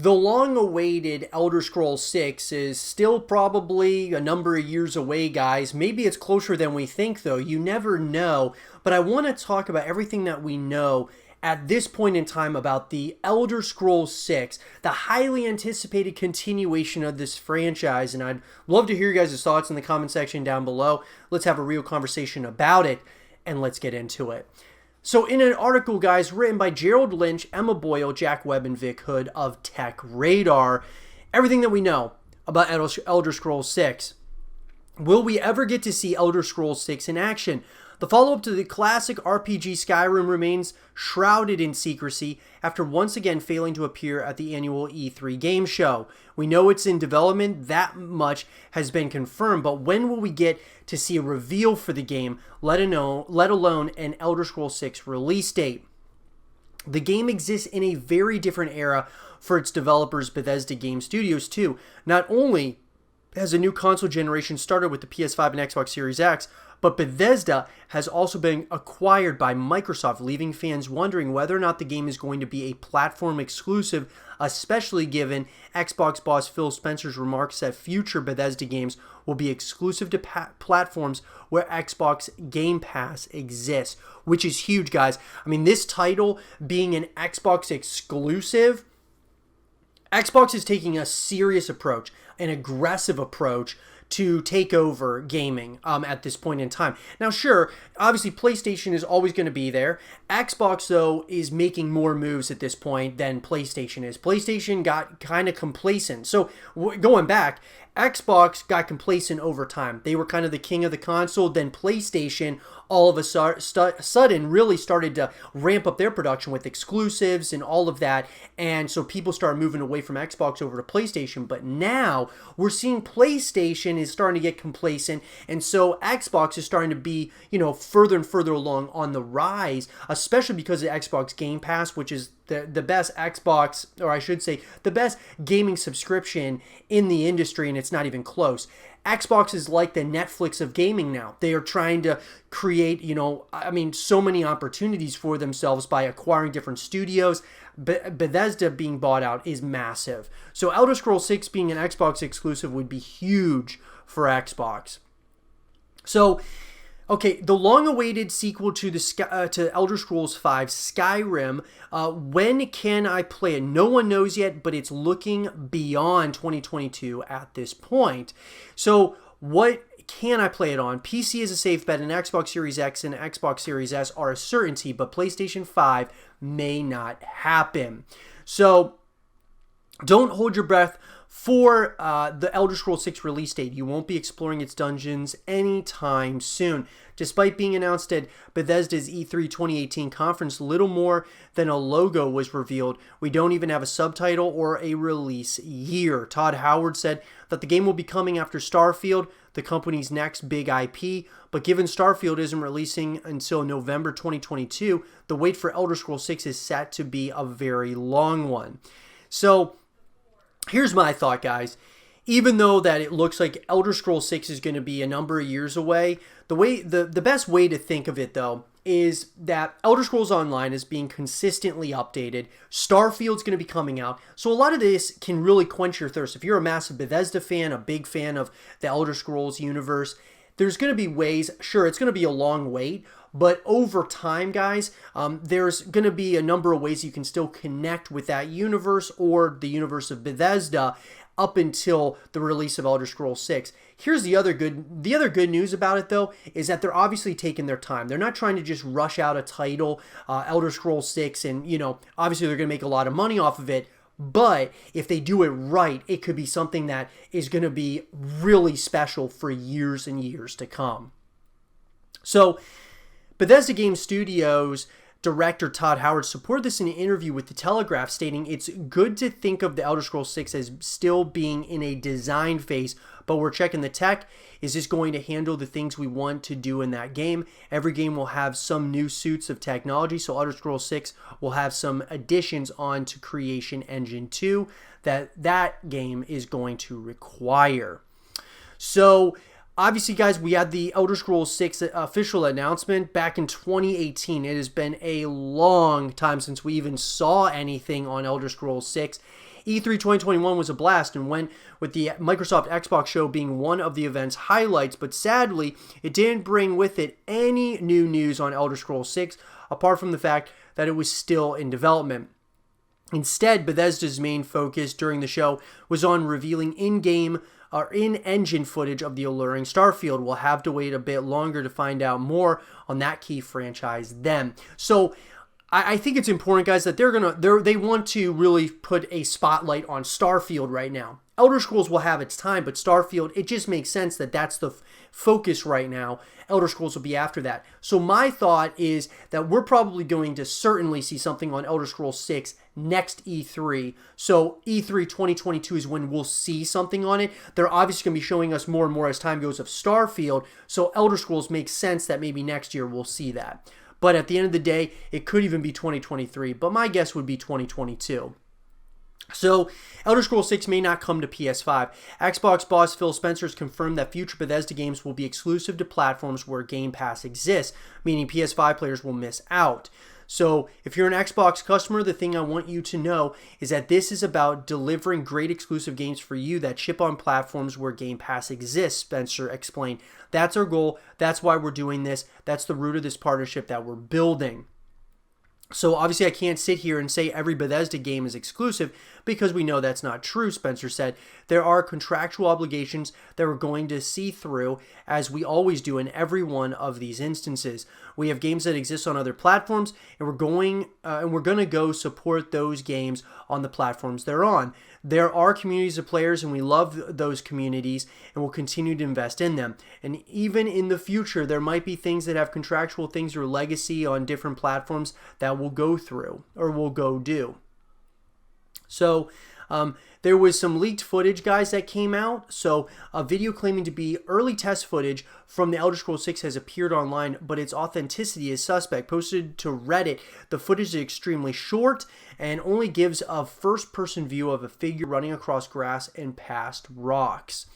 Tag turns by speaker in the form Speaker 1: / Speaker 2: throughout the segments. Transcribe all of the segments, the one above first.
Speaker 1: The long-awaited Elder Scrolls 6 is still probably a number of years away, guys. Maybe it's closer than we think, though. You never know. But I want to talk about everything that we know at this point in time about the Elder Scrolls 6, the highly anticipated continuation of this franchise. And I'd love to hear your guys' thoughts in the comment section down below. Let's have a real conversation about it, and let's get into it. So in an article, guys, written by Gerald Lynch, Emma Boyle, Jack Webb, and Vic Hood of Tech Radar, everything that we know about Elder Scrolls 6. Will we ever get to see Elder Scrolls 6 in action? The follow-up to the classic RPG Skyrim remains shrouded in secrecy after once again failing to appear at the annual E3 game show. We know it's in development, that much has been confirmed, but when will we get to see a reveal for the game, let alone an Elder Scrolls 6 release date? The game exists in a very different era for its developers, Bethesda Game Studios, too. Not only has a new console generation started with the PS5 and Xbox Series X, but Bethesda has also been acquired by Microsoft, leaving fans wondering whether or not the game is going to be a platform exclusive, especially given Xbox boss Phil Spencer's remarks that future Bethesda games will be exclusive to platforms where Xbox Game Pass exists, which is huge, guys. I mean, this title being an Xbox exclusive, Xbox is taking a serious approach, an aggressive approach to take over gaming at this point in time. Now, sure, obviously PlayStation is always going to be there. Xbox, though, is making more moves at this point than PlayStation is. PlayStation got kind of complacent. So going back, Xbox got complacent over time. They were kind of the king of the console. Then PlayStation all of a sudden really started to ramp up their production with exclusives and all of that. And so people started moving away from Xbox over to PlayStation. But now we're seeing PlayStation is starting to get complacent. And so Xbox is starting to be, further and further along on the rise, especially because of Xbox Game Pass, which is the best Xbox, or I should say, the best gaming subscription in the industry, and it's not even close. Xbox is like the Netflix of gaming now. They are trying to create, so many opportunities for themselves by acquiring different studios. Bethesda being bought out is massive. So Elder Scrolls 6 being an Xbox exclusive would be huge for Xbox. So, okay, the long-awaited sequel to to Elder Scrolls V, Skyrim, when can I play it? No one knows yet, but it's looking beyond 2022 at this point. So what can I play it on? PC is a safe bet, and Xbox Series X and Xbox Series S are a certainty, but PlayStation 5 may not happen. So don't hold your breath for the Elder Scrolls 6 release date. You won't be exploring its dungeons anytime soon. Despite being announced at Bethesda's E3 2018 conference, little more than a logo was revealed. We don't even have a subtitle or a release year. Todd Howard said that the game will be coming after Starfield, the company's next big IP, but given Starfield isn't releasing until November 2022, the wait for Elder Scrolls 6 is set to be a very long one. So here's my thought, guys. Even though that it looks like Elder Scrolls 6 is going to be a number of years away, the best way to think of it, though, is that Elder Scrolls Online is being consistently updated. Starfield's going to be coming out. So a lot of this can really quench your thirst. If you're a massive Bethesda fan, a big fan of the Elder Scrolls universe, there's going to be ways, sure, it's going to be a long wait, but over time, guys, there's going to be a number of ways you can still connect with that universe or the universe of Bethesda up until the release of Elder Scrolls 6. Here's the other good news about it, though, is that they're obviously taking their time. They're not trying to just rush out a title, Elder Scrolls 6, and, obviously they're going to make a lot of money off of it. But if they do it right, it could be something that is going to be really special for years and years to come. So Bethesda Game Studios director Todd Howard supported this in an interview with The Telegraph, stating, "It's good to think of the Elder Scrolls 6 as still being in a design phase, but we're checking the tech. Is this going to handle the things we want to do in that game? Every game will have some new suits of technology, so Elder Scrolls 6 will have some additions onto Creation Engine 2 that game is going to require." So obviously, guys, we had the Elder Scrolls 6 official announcement back in 2018. It has been a long time since we even saw anything on Elder Scrolls 6. E3 2021 was a blast and went with the Microsoft Xbox show being one of the event's highlights, but sadly, it didn't bring with it any new news on Elder Scrolls 6, apart from the fact that it was still in development. Instead, Bethesda's main focus during the show was on revealing in-game or in-engine footage of the alluring Starfield. We'll have to wait a bit longer to find out more on that key franchise then. So I think it's important, guys, that they want to really put a spotlight on Starfield right now. Elder Scrolls will have its time, but Starfield, it just makes sense that that's the focus right now. Elder Scrolls will be after that. So my thought is that we're probably going to certainly see something on Elder Scrolls 6 next E3. So E3 2022 is when we'll see something on it. They're obviously going to be showing us more and more as time goes of Starfield. So Elder Scrolls makes sense that maybe next year we'll see that. But at the end of the day, it could even be 2023. But my guess would be 2022. So, Elder Scrolls 6 may not come to PS5. Xbox boss Phil Spencer has confirmed that future Bethesda games will be exclusive to platforms where Game Pass exists, meaning PS5 players will miss out. So, if you're an Xbox customer, the thing I want you to know is that this is about delivering great exclusive games for you that ship on platforms where Game Pass exists, Spencer explained. That's our goal. That's why we're doing this. That's the root of this partnership that we're building. So obviously I can't sit here and say every Bethesda game is exclusive because we know that's not true, Spencer said. There are contractual obligations that we're going to see through, as we always do in every one of these instances. We have games that exist on other platforms, and we're going to go support those games on the platforms they're on. There are communities of players, and we love those communities, and we'll continue to invest in them. And even in the future, there might be things that have contractual things or legacy on different platforms that we'll go through or we'll go do. So there was some leaked footage, guys, that came out. So a video claiming to be early test footage from the Elder Scrolls 6 has appeared online, but its authenticity is suspect. Posted to Reddit, the footage is extremely short and only gives a first-person view of a figure running across grass and past rocks.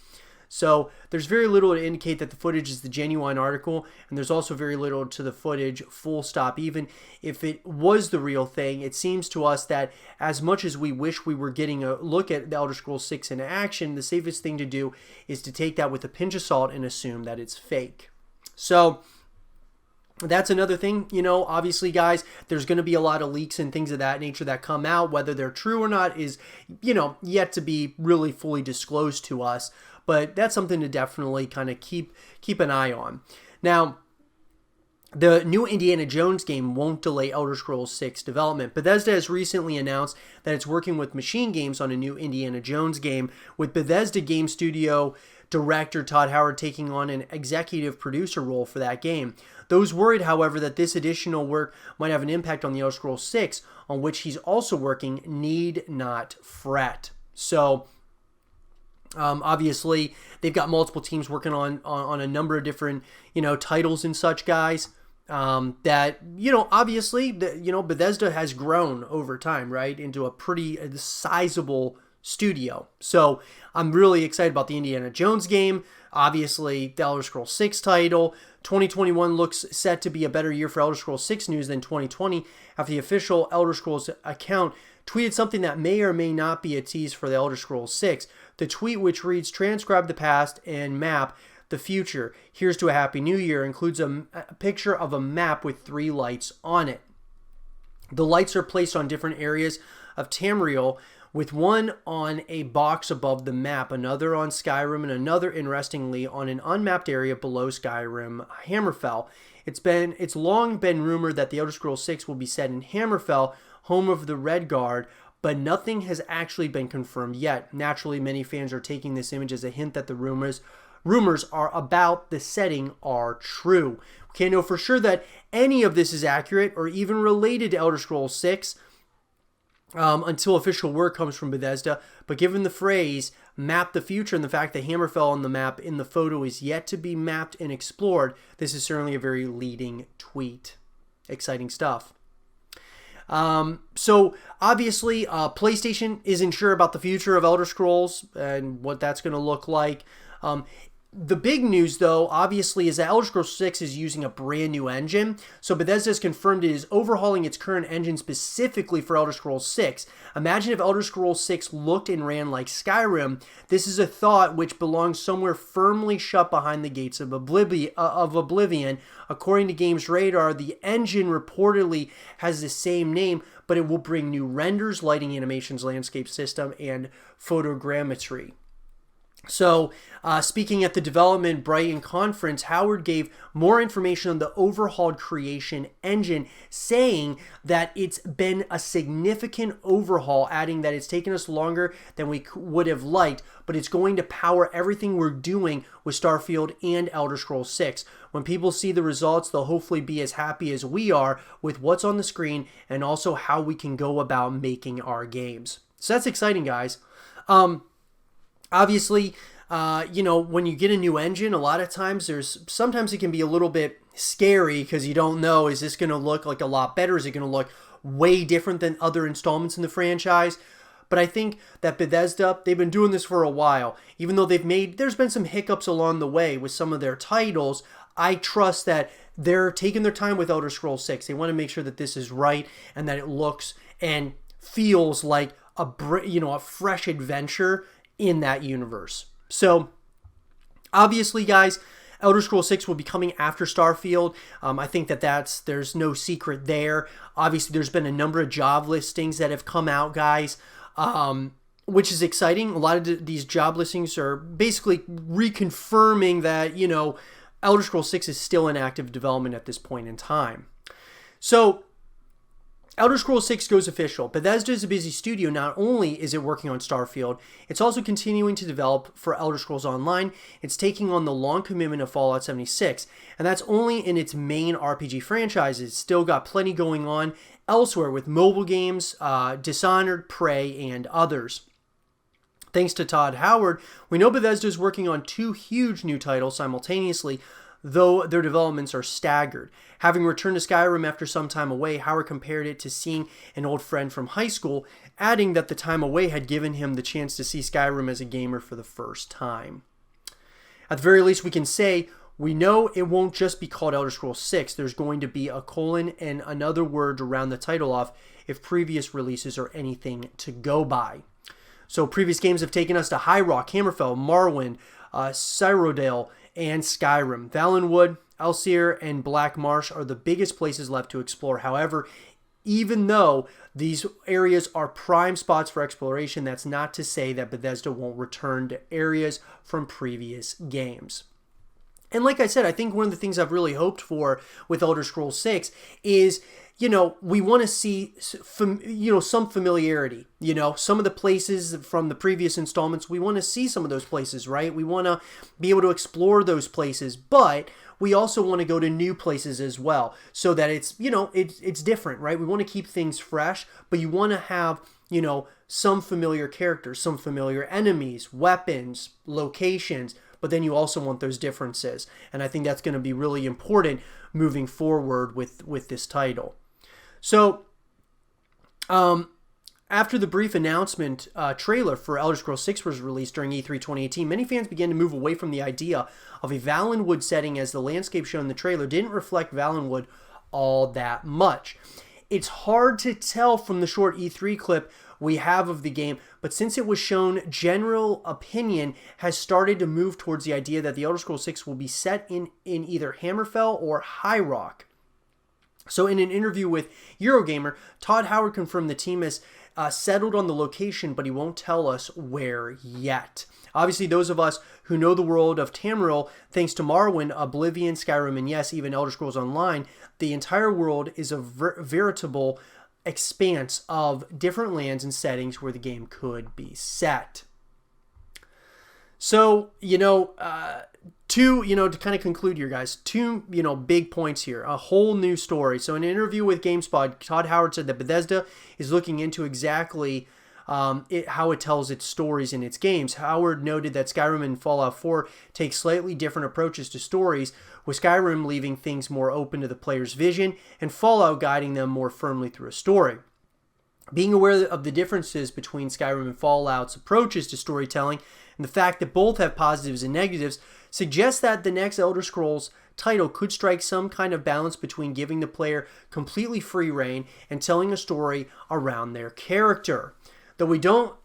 Speaker 1: So there's very little to indicate that the footage is the genuine article, and there's also very little to the footage, full stop. Even if it was the real thing, it seems to us that as much as we wish we were getting a look at the Elder Scrolls 6 in action, the safest thing to do is to take that with a pinch of salt and assume that it's fake. So that's another thing, obviously, guys, there's going to be a lot of leaks and things of that nature that come out. Whether they're true or not is, yet to be really fully disclosed to us. But that's something to definitely kind of keep an eye on. Now, the new Indiana Jones game won't delay Elder Scrolls 6 development. Bethesda has recently announced that it's working with Machine Games on a new Indiana Jones game, with Bethesda Game Studio director Todd Howard taking on an executive producer role for that game. Those worried, however, that this additional work might have an impact on the Elder Scrolls 6, on which he's also working, need not fret. So obviously, they've got multiple teams working on a number of different, titles and such, guys. That, obviously, Bethesda has grown over time, right, into a pretty sizable studio. So I'm really excited about the Indiana Jones game. Obviously, the Elder Scrolls 6 title. 2021 looks set to be a better year for Elder Scrolls 6 news than 2020 after the official Elder Scrolls account tweeted something that may or may not be a tease for the Elder Scrolls 6. The tweet, which reads, "Transcribe the past and map the future. Here's to a happy new year," includes a picture of a map with 3 lights on it. The lights are placed on different areas of Tamriel, with one on a box above the map, another on Skyrim, and another, interestingly, on an unmapped area below Skyrim, Hammerfell. It's long been rumored that the Elder Scrolls 6 will be set in Hammerfell, home of the Red Guard, but nothing has actually been confirmed yet. Naturally, many fans are taking this image as a hint that the rumors are about the setting are true. We can't know for sure that any of this is accurate or even related to Elder Scrolls 6 until official word comes from Bethesda, but given the phrase "map the future" and the fact that Hammerfell on the map in the photo is yet to be mapped and explored, this is certainly a very leading tweet. Exciting stuff. So obviously, PlayStation isn't sure about the future of Elder Scrolls and what that's going to look like. The big news, though, obviously, is that Elder Scrolls 6 is using a brand new engine. So Bethesda has confirmed it is overhauling its current engine specifically for Elder Scrolls 6. Imagine if Elder Scrolls 6 looked and ran like Skyrim. This is a thought which belongs somewhere firmly shut behind the gates of Oblivion. According to Games Radar, the engine reportedly has the same name, but it will bring new renders, lighting, animations, landscape system, and photogrammetry. So, speaking at the Development Brighton conference, Howard gave more information on the overhauled creation engine, saying that it's been a significant overhaul, adding that it's taken us longer than we would have liked, but it's going to power everything we're doing with Starfield and Elder Scrolls 6. When people see the results, they'll hopefully be as happy as we are with what's on the screen and also how we can go about making our games. So that's exciting, guys. Obviously, when you get a new engine, a lot of times sometimes it can be a little bit scary because you don't know, is this going to look like a lot better? Is it going to look way different than other installments in the franchise? But I think that Bethesda, they've been doing this for a while. Even though there's been some hiccups along the way with some of their titles, I trust that they're taking their time with Elder Scrolls 6. They want to make sure that this is right and that it looks and feels like a fresh adventure in that universe. So obviously, guys, Elder Scrolls 6 will be coming after Starfield. I think there's no secret there. Obviously, there's been a number of job listings that have come out, guys, which is exciting. A lot of these job listings are basically reconfirming that, Elder Scrolls 6 is still in active development at this point in time. So Elder Scrolls 6 goes official. Bethesda is a busy studio. Not only is it working on Starfield, it's also continuing to develop for Elder Scrolls Online. It's taking on the long commitment of Fallout 76, and that's only in its main RPG franchises. It's still got plenty going on elsewhere with mobile games, Dishonored, Prey, and others. Thanks to Todd Howard, we know Bethesda is working on 2 huge new titles simultaneously, though their developments are staggered. Having returned to Skyrim after some time away, Howard compared it to seeing an old friend from high school, adding that the time away had given him the chance to see Skyrim as a gamer for the first time. At the very least, we can say we know it won't just be called Elder Scrolls 6. There's going to be a colon and another word to round the title off if previous releases are anything to go by. So previous games have taken us to High Rock, Hammerfell, Morrowind, Cyrodiil, and Skyrim. Valenwood, Elsir, and Black Marsh are the biggest places left to explore. However, even though these areas are prime spots for exploration, that's not to say that Bethesda won't return to areas from previous games. And like I said, I think one of the things I've really hoped for with Elder Scrolls 6 is, we want to see, some familiarity. Some of the places from the previous installments, we want to see some of those places, right? We want to be able to explore those places, but we also want to go to new places as well so that it's, it's different, right? We want to keep things fresh, but you want to have, some familiar characters, some familiar enemies, weapons, locations, but then you also want those differences. And I think that's going to be really important moving forward with this title. So, after the brief announcement trailer for Elder Scrolls 6 was released during E3 2018, many fans began to move away from the idea of a Valenwood setting, as the landscape shown in the trailer didn't reflect Valenwood all that much. It's hard to tell from the short E3 clip we have of the game, but since it was shown, general opinion has started to move towards the idea that the Elder Scrolls 6 will be set in either Hammerfell or High Rock. So in an interview with Eurogamer, Todd Howard confirmed the team has settled on the location, but he won't tell us where yet. Obviously, those of us who know the world of Tamriel, thanks to Morrowind, Oblivion, Skyrim, and yes, even Elder Scrolls Online, the entire world is a veritable expanse of different lands and settings where the game could be set. So, to kind of conclude here, guys, 2, big points here. A whole new story. So in an interview with GameSpot, Todd Howard said that Bethesda is looking into exactly how it tells its stories in its games. Howard noted that Skyrim and Fallout 4 take slightly different approaches to stories, with Skyrim leaving things more open to the player's vision and Fallout guiding them more firmly through a story. Being aware of the differences between Skyrim and Fallout's approaches to storytelling and the fact that both have positives and negatives, suggests that the next Elder Scrolls title could strike some kind of balance between giving the player completely free reign and telling a story around their character. Though we don't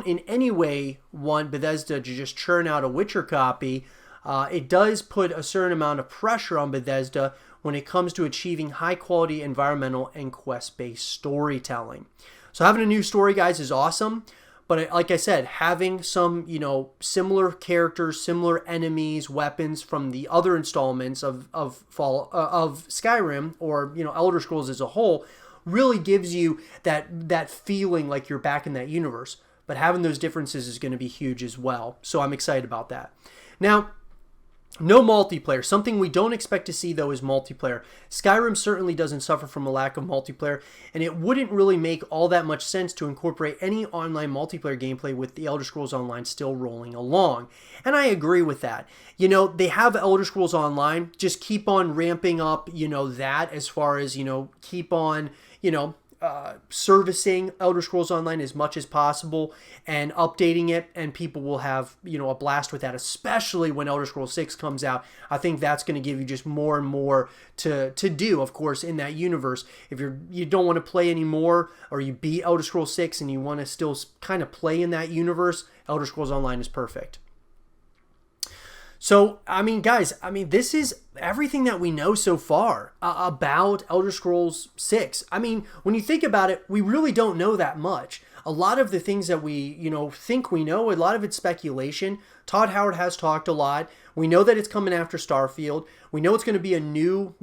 Speaker 1: in any way want Bethesda to just churn out a Witcher copy, it does put a certain amount of pressure on Bethesda when it comes to achieving high-quality environmental and quest-based storytelling. So having a new story, guys, is awesome. But like I said, having some, similar characters, similar enemies, weapons from the other installments of Skyrim or, Elder Scrolls as a whole really gives you that feeling like you're back in that universe. But having those differences is going to be huge as well. So I'm excited about that. Now, no multiplayer. Something we don't expect to see, though, is multiplayer. Skyrim certainly doesn't suffer from a lack of multiplayer, and it wouldn't really make all that much sense to incorporate any online multiplayer gameplay with the Elder Scrolls Online still rolling along. And I agree with that. They have Elder Scrolls Online. Just keep on ramping up, that as far as, keep on, servicing Elder Scrolls Online as much as possible and updating it, and people will have a blast with that, especially when Elder Scrolls 6 comes out. I think that's going to give you just more and more to do, of course, in that universe. If you don't want to play anymore, or you beat Elder Scrolls 6 and you want to still kind of play in that universe, Elder Scrolls Online is perfect. So, guys, this is everything that we know so far about Elder Scrolls 6. When you think about it, we really don't know that much. A lot of the things that we, think we know, a lot of it's speculation. Todd Howard has talked a lot. We know that it's coming after Starfield. We know it's going to be a new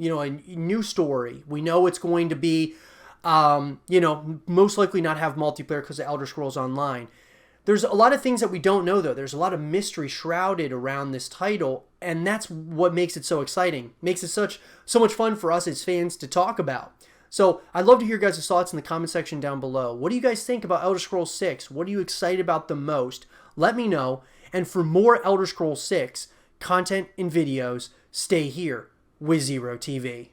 Speaker 1: story. We know it's going to be, most likely not have multiplayer because of Elder Scrolls Online. There's a lot of things that we don't know, though. There's a lot of mystery shrouded around this title, and that's what makes it so exciting. Makes it so much fun for us as fans to talk about. So I'd love to hear your guys' thoughts in the comment section down below. What do you guys think about Elder Scrolls 6? What are you excited about the most? Let me know. And for more Elder Scrolls 6 content and videos, stay here with Zero TV.